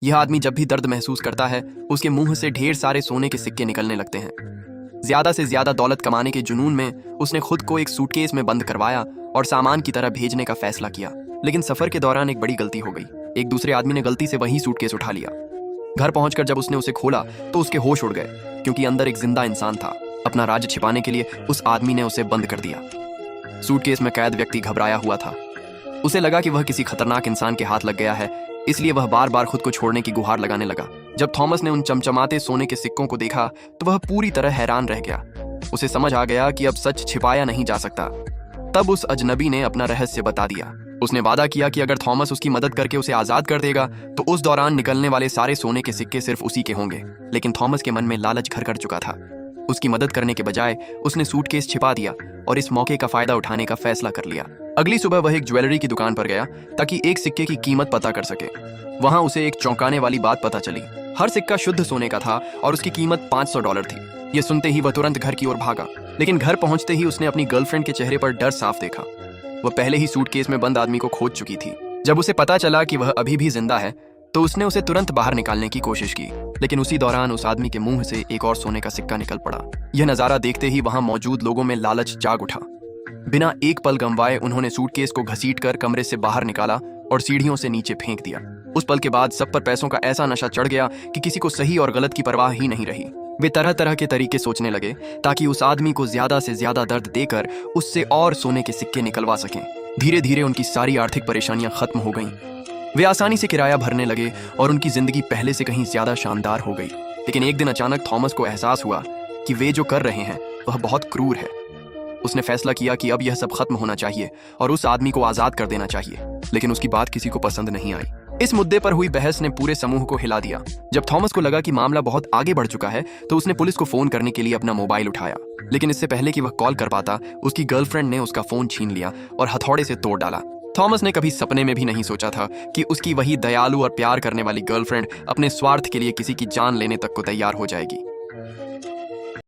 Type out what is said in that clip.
यह आदमी जब भी दर्द महसूस करता है उसके मुंह से ढेर सारे सोने के सिक्के निकलने लगते हैं। ज्यादा से ज्यादा दौलत कमाने के जुनून में उसने खुद को एक सूटकेस में बंद करवाया और सामान की तरह भेजने का फैसला किया। लेकिन सफर के दौरान एक बड़ी गलती हो गई। एक दूसरे आदमी ने गलती से वही सूटकेस उठा लिया। घर पहुंचकर जब उसने उसे खोला तो उसके होश उड़ गए, क्योंकि अंदर एक जिंदा इंसान था। अपना राज छिपाने के लिए उस आदमी ने उसे बंद कर दिया। सूटकेस में कैद व्यक्ति घबराया हुआ था। उसे लगा कि वह किसी खतरनाक इंसान के हाथ लग गया है, इसलिए वह बार बार खुद को छोड़ने की गुहार लगाने लगा। जब थॉमस ने उन चमचमाते सोने के सिक्कों को देखा तो वह पूरी तरह हैरान रह गया। उसे समझ आ गया कि अब सच छिपाया नहीं जा सकता। तब उस अजनबी ने अपना रहस्य बता दिया। उसने वादा किया कि अगर थॉमस उसकी मदद करके उसे आजाद कर देगा तो उस दौरान निकलने वाले सारे सोने के सिक्के सिर्फ उसी के होंगे। लेकिन थॉमस के मन में लालच घर कर चुका था। उसकी मदद करने के बजाय उसने सूटकेस छिपा दिया और इस मौके का फायदा उठाने का फैसला कर लिया। अगली सुबह वह एक ज्वेलरी की दुकान पर गया ताकि एक सिक्के की कीमत पता कर सके। वहां उसे एक चौंकाने वाली बात पता चली। हर सिक्का शुद्ध सोने का था और उसकी कीमत $500 थी। यह सुनते ही वह तुरंत घर की ओर भागा। लेकिन घर पहुंचते ही उसने अपनी गर्लफ्रेंड के चेहरे पर डर साफ देखा। वह पहले ही सूटकेस में बंद आदमी को खोज चुकी थी। जब उसे पता चला कि वह अभी भी जिंदा है तो उसने उसे तुरंत बाहर निकालने की कोशिश की। लेकिन उसी दौरान उस आदमी के मुंह से एक और सोने का सिक्का निकल पड़ा। यह नजारा देखते ही वहां मौजूद लोगों में लालच जाग उठा। बिना एक पल गंवाए उन्होंने सूटकेस को घसीटकर कमरे से बाहर निकाला और सीढ़ियों से नीचे फेंक दिया। उस पल के बाद सब पर पैसों का ऐसा नशा चढ़ गया कि किसी को सही और गलत की परवाह ही नहीं रही। वे तरह तरह के तरीके सोचने लगे ताकि उस आदमी को ज्यादा से ज्यादा दर्द देकर उससे और सोने के सिक्के निकलवा सकें। धीरे धीरे उनकी सारी आर्थिक परेशानियां खत्म हो गईं। वे आसानी से किराया भरने लगे और उनकी जिंदगी पहले से कहीं ज्यादा शानदार हो गई। लेकिन एक दिन अचानक थॉमस को एहसास हुआ कि वे जो कर रहे हैं वह बहुत क्रूर है। उसने फैसला किया कि अब यह सब खत्म होना चाहिए और उस आदमी को आजाद कर देना चाहिए। लेकिन उसकी बात किसी को पसंद नहीं आई। इस मुद्दे पर हुई बहस ने पूरे समूह को हिला दिया। जब थॉमस को लगा कि मामला बहुत आगे बढ़ चुका है तो उसने पुलिस को फोन करने के लिए अपना मोबाइल उठाया। लेकिन इससे पहले कि वह कॉल कर पाता उसकी गर्लफ्रेंड ने उसका फोन छीन लिया और हथौड़े से तोड़ डाला। थॉमस ने कभी सपने में भी नहीं सोचा था कि उसकी वही दयालु और प्यार करने वाली गर्लफ्रेंड अपने स्वार्थ के लिए किसी की जान लेने तक को तैयार हो जाएगी।